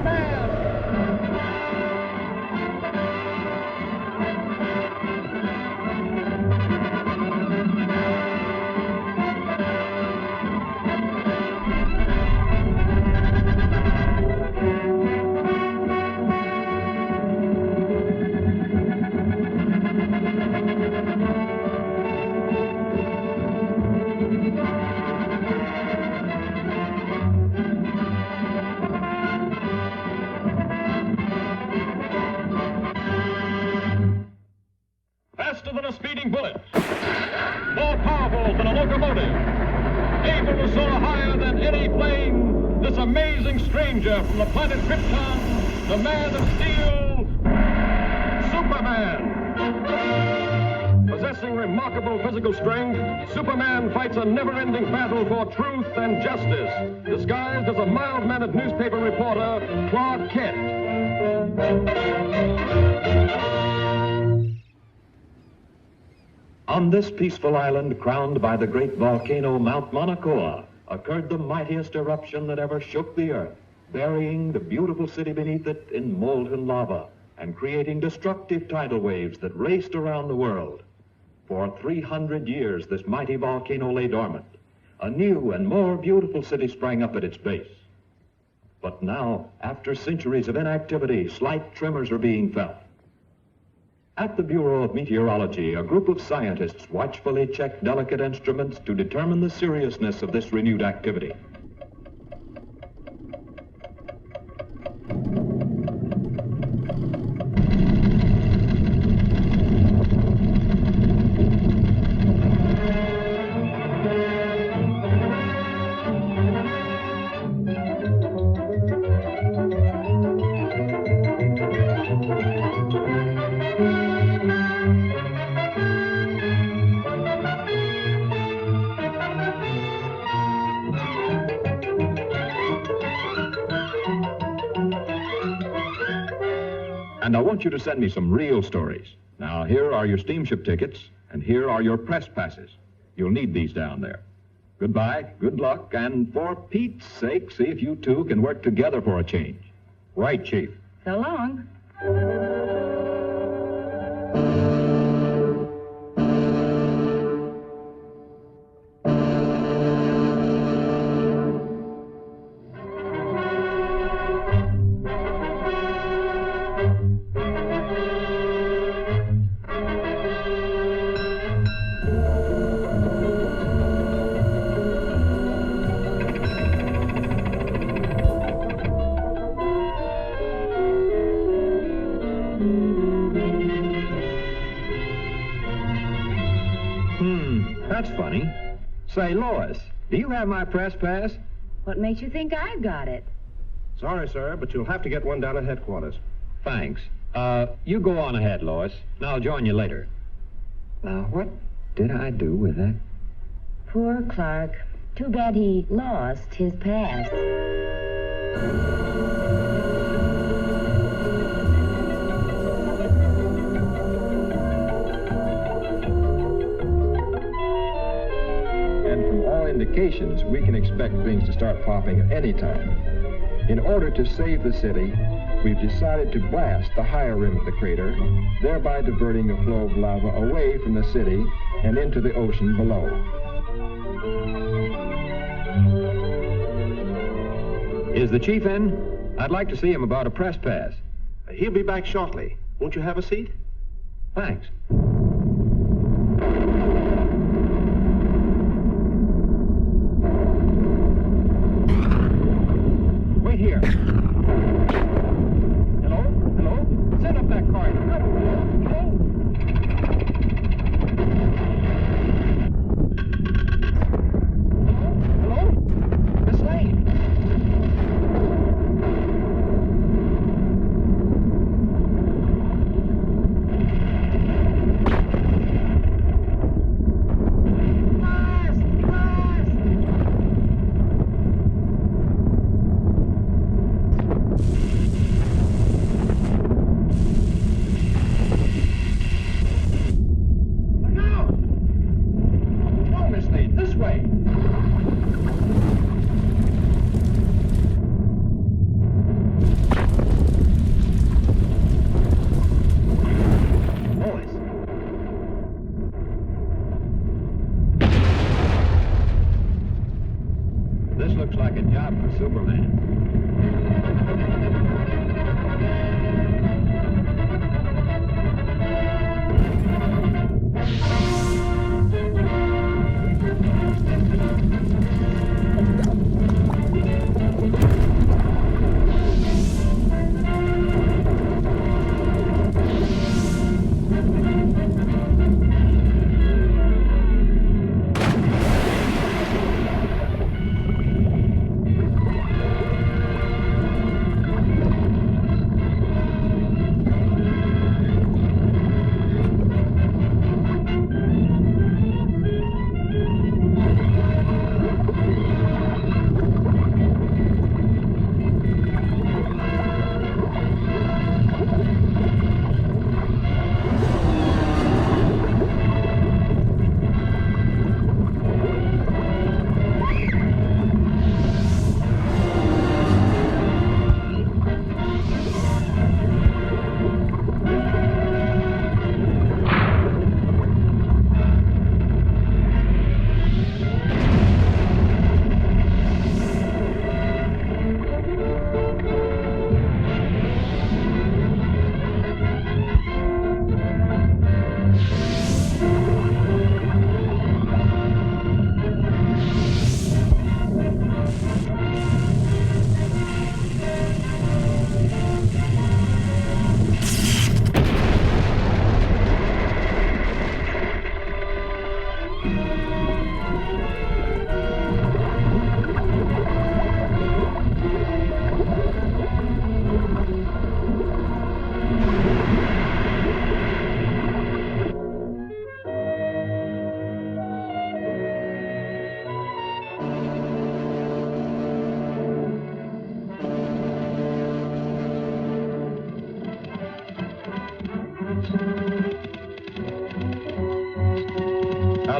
Superman! Faster than a speeding bullet, more powerful than a locomotive, able to soar higher than any plane, this amazing stranger from the planet Krypton, the Man of Steel, Superman. Possessing remarkable physical strength, Superman fights a never-ending battle for truth and justice, disguised as a mild-mannered newspaper reporter, Clark Kent. On this peaceful island, crowned by the great volcano Mount Mauna Kea, occurred the mightiest eruption that ever shook the earth, burying the beautiful city beneath it in molten lava and creating destructive tidal waves that raced around the world. For 300 years, this mighty volcano lay dormant. A new and more beautiful city sprang up at its base. But now, after centuries of inactivity, slight tremors are being felt. At the Bureau of Meteorology, a group of scientists watchfully check delicate instruments to determine the seriousness of this renewed activity. And I want you to send me some real stories. Now, here are your steamship tickets, and here are your press passes. You'll need these down there. Goodbye, good luck, and for Pete's sake, see if you two can work together for a change. Right, Chief. So long. That's funny. Say, Lois, do you have my press pass? What makes you think I've got it? Sorry, sir, but you'll have to get one down at headquarters. Thanks. You go on ahead, Lois, and I'll join you later. Now, what did I do with that? Poor Clark. Too bad he lost his pass. Indications, we can expect things to start popping at any time. In order to save the city, we've decided to blast the higher rim of the crater, thereby diverting the flow of lava away from the city and into the ocean below. Is the chief in? I'd like to see him about a press pass. He'll be back shortly. Won't you have a seat? Thanks. Here. Hello? Hello? Send up that car. Hello? Hello? Hello? Miss Lane? like a job for Superman.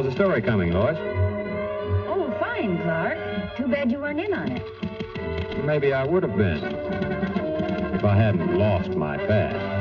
How's the story coming, Lois? Oh, fine, Clark. Too bad you weren't in on it. Maybe I would have been if I hadn't lost my past.